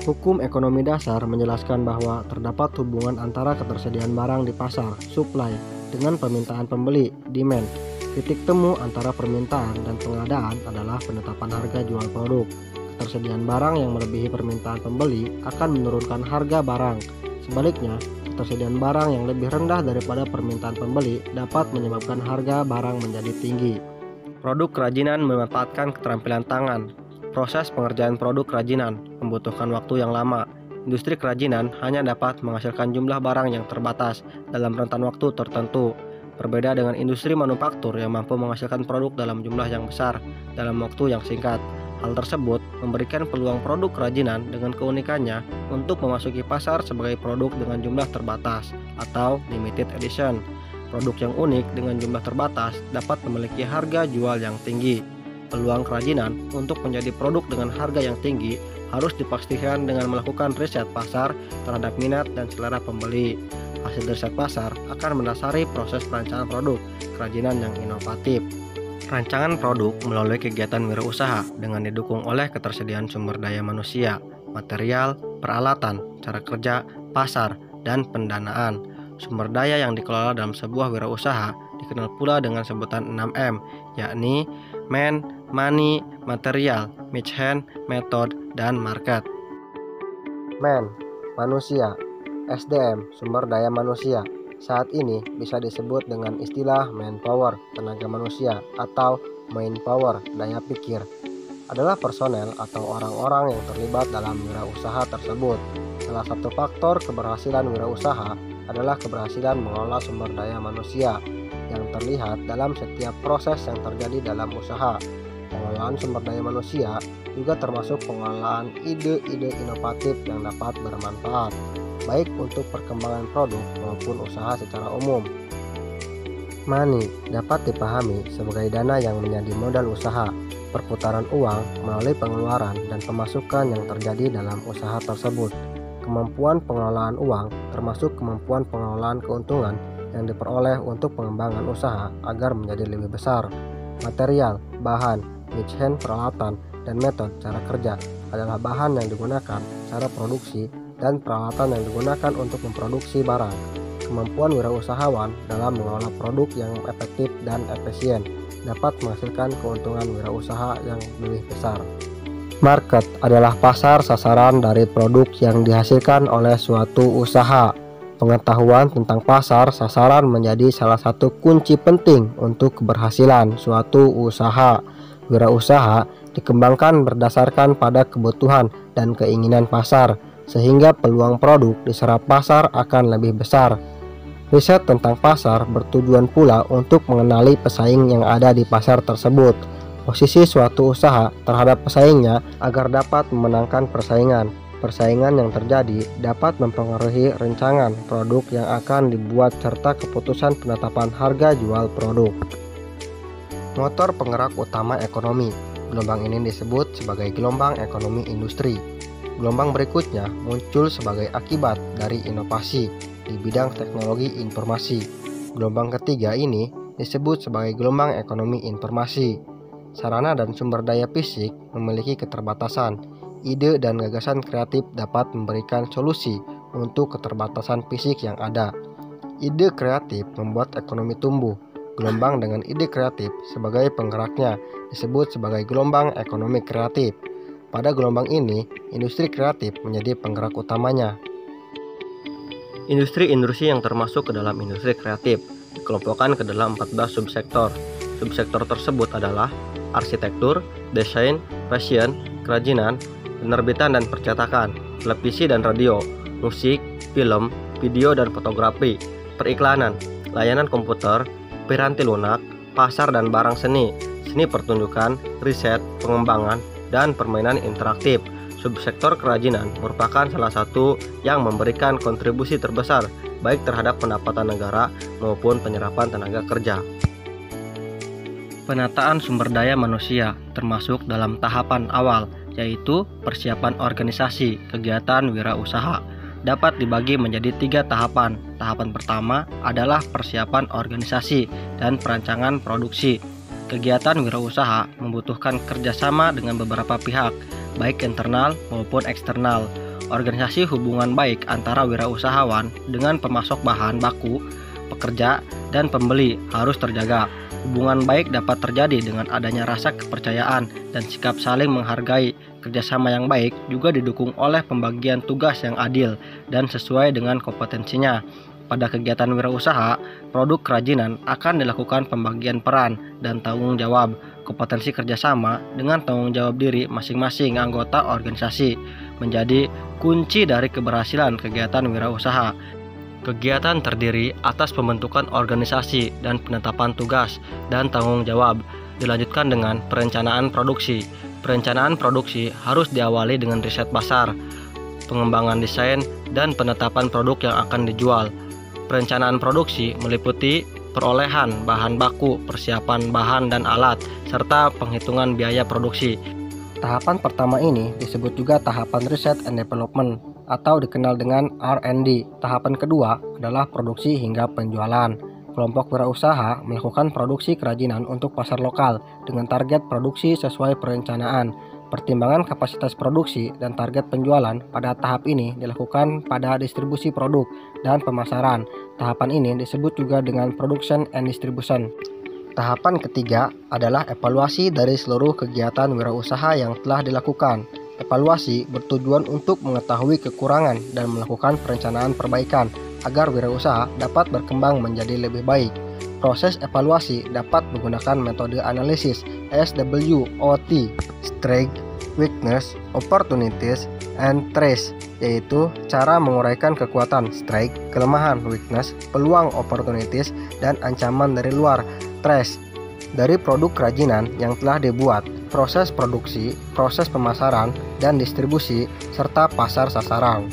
Hukum ekonomi dasar menjelaskan bahwa terdapat hubungan antara ketersediaan barang di pasar, supply, dengan permintaan pembeli, demand. Titik temu antara permintaan dan pengadaan adalah penetapan harga jual produk. Ketersediaan barang yang melebihi permintaan pembeli akan menurunkan harga barang. Sebaliknya, ketersediaan barang yang lebih rendah daripada permintaan pembeli dapat menyebabkan harga barang menjadi tinggi. Produk kerajinan memanfaatkan keterampilan tangan. Proses pengerjaan produk kerajinan membutuhkan waktu yang lama. Industri kerajinan hanya dapat menghasilkan jumlah barang yang terbatas dalam rentan waktu tertentu. Berbeda dengan industri manufaktur yang mampu menghasilkan produk dalam jumlah yang besar dalam waktu yang singkat. Hal tersebut memberikan peluang produk kerajinan dengan keunikannya untuk memasuki pasar sebagai produk dengan jumlah terbatas atau limited edition. Produk yang unik dengan jumlah terbatas dapat memiliki harga jual yang tinggi. Peluang kerajinan untuk menjadi produk dengan harga yang tinggi harus dipastikan dengan melakukan riset pasar terhadap minat dan selera pembeli. Hasil riset pasar akan mendasari proses perancangan produk kerajinan yang inovatif. Rancangan produk melalui kegiatan wirausaha dengan didukung oleh ketersediaan sumber daya manusia, material, peralatan, cara kerja, pasar, dan pendanaan. Sumber daya yang dikelola dalam sebuah wirausaha dikenal pula dengan sebutan 6M, yakni man, money, material, management, method, dan market. Man, manusia. SDM, sumber daya manusia. Saat ini bisa disebut dengan istilah manpower, tenaga manusia, atau main power, daya pikir. Adalah personel atau orang-orang yang terlibat dalam wirausaha tersebut. Salah satu faktor keberhasilan wirausaha adalah keberhasilan mengelola sumber daya manusia yang terlihat dalam setiap proses yang terjadi dalam usaha. Pengelolaan sumber daya manusia juga termasuk pengelolaan ide-ide inovatif yang dapat bermanfaat, baik untuk perkembangan produk maupun usaha secara umum. Money dapat dipahami sebagai dana yang menjadi modal usaha, perputaran uang melalui pengeluaran dan pemasukan yang terjadi dalam usaha tersebut. Kemampuan pengelolaan uang termasuk kemampuan pengelolaan keuntungan yang diperoleh untuk pengembangan usaha agar menjadi lebih besar. Material, bahan, manajemen peralatan, dan metode cara kerja adalah bahan yang digunakan, cara produksi, dan peralatan yang digunakan untuk memproduksi barang. Kemampuan wirausahawan dalam mengelola produk yang efektif dan efisien dapat menghasilkan keuntungan wirausaha yang lebih besar. Market adalah pasar sasaran dari produk yang dihasilkan oleh suatu usaha. Pengetahuan tentang pasar sasaran menjadi salah satu kunci penting untuk keberhasilan suatu usaha. Wirausaha dikembangkan berdasarkan pada kebutuhan dan keinginan pasar, sehingga peluang produk diserap pasar akan lebih besar. Riset tentang pasar bertujuan pula untuk mengenali pesaing yang ada di pasar tersebut, posisi suatu usaha terhadap pesaingnya agar dapat memenangkan persaingan. Persaingan yang terjadi dapat mempengaruhi rancangan produk yang akan dibuat serta keputusan penetapan harga jual produk. Motor penggerak utama ekonomi. Gelombang ini disebut sebagai gelombang ekonomi industri. Gelombang berikutnya muncul sebagai akibat dari inovasi di bidang teknologi informasi. Gelombang ketiga ini disebut sebagai gelombang ekonomi informasi. Sarana dan sumber daya fisik memiliki keterbatasan. Ide dan gagasan kreatif dapat memberikan solusi untuk keterbatasan fisik yang ada. Ide kreatif membuat ekonomi tumbuh. Gelombang dengan ide kreatif sebagai penggeraknya disebut sebagai gelombang ekonomi kreatif. Pada gelombang ini, industri kreatif menjadi penggerak utamanya. Industri-industri yang termasuk ke dalam industri kreatif dikelompokkan ke dalam 14 subsektor. Subsektor tersebut adalah arsitektur, desain, fashion, kerajinan, penerbitan dan percetakan, televisi dan radio, musik, film, video dan fotografi, periklanan, layanan komputer, piranti lunak, pasar dan barang seni, seni pertunjukan, riset, pengembangan, dan permainan interaktif. Subsektor kerajinan merupakan salah satu yang memberikan kontribusi terbesar baik terhadap pendapatan negara maupun penyerapan tenaga kerja. Penataan sumber daya manusia termasuk dalam tahapan awal, yaitu persiapan organisasi kegiatan wirausaha. Dapat dibagi menjadi 3 tahapan. Tahapan pertama adalah persiapan organisasi dan perancangan produksi. Kegiatan wirausaha membutuhkan kerjasama dengan beberapa pihak, baik internal maupun eksternal, organisasi hubungan baik antara wirausahawan dengan pemasok bahan baku, pekerja, dan pembeli harus terjaga. Hubungan baik dapat terjadi dengan adanya rasa kepercayaan dan sikap saling menghargai. Kerjasama yang baik juga didukung oleh pembagian tugas yang adil dan sesuai dengan kompetensinya. Pada kegiatan wirausaha, produk kerajinan akan dilakukan pembagian peran dan tanggung jawab. Kompetensi kerjasama dengan tanggung jawab diri masing-masing anggota organisasi menjadi kunci dari keberhasilan kegiatan wirausaha. Kegiatan terdiri atas pembentukan organisasi dan penetapan tugas dan tanggung jawab, dilanjutkan dengan perencanaan produksi. Perencanaan produksi harus diawali dengan riset pasar, pengembangan desain, dan penetapan produk yang akan dijual. Perencanaan produksi meliputi perolehan bahan baku, persiapan bahan dan alat, serta penghitungan biaya produksi. Tahapan pertama ini disebut juga tahapan Research and Development atau dikenal dengan R&D. Tahapan kedua adalah produksi hingga penjualan. Kelompok wirausaha melakukan produksi kerajinan untuk pasar lokal dengan target produksi sesuai perencanaan. Pertimbangan kapasitas produksi dan target penjualan pada tahap ini dilakukan pada distribusi produk dan pemasaran. Tahapan ini disebut juga dengan production and distribution. Tahapan ketiga adalah evaluasi dari seluruh kegiatan wirausaha yang telah dilakukan. Evaluasi bertujuan untuk mengetahui kekurangan dan melakukan perencanaan perbaikan agar wirausaha dapat berkembang menjadi lebih baik. Proses evaluasi dapat menggunakan metode analisis SWOT, Strength, Weakness, Opportunities, and Threats, yaitu cara menguraikan kekuatan strength, kelemahan weakness, peluang opportunities, dan ancaman dari luar threats dari produk kerajinan yang telah dibuat, proses produksi, proses pemasaran, dan distribusi, serta pasar sasaran.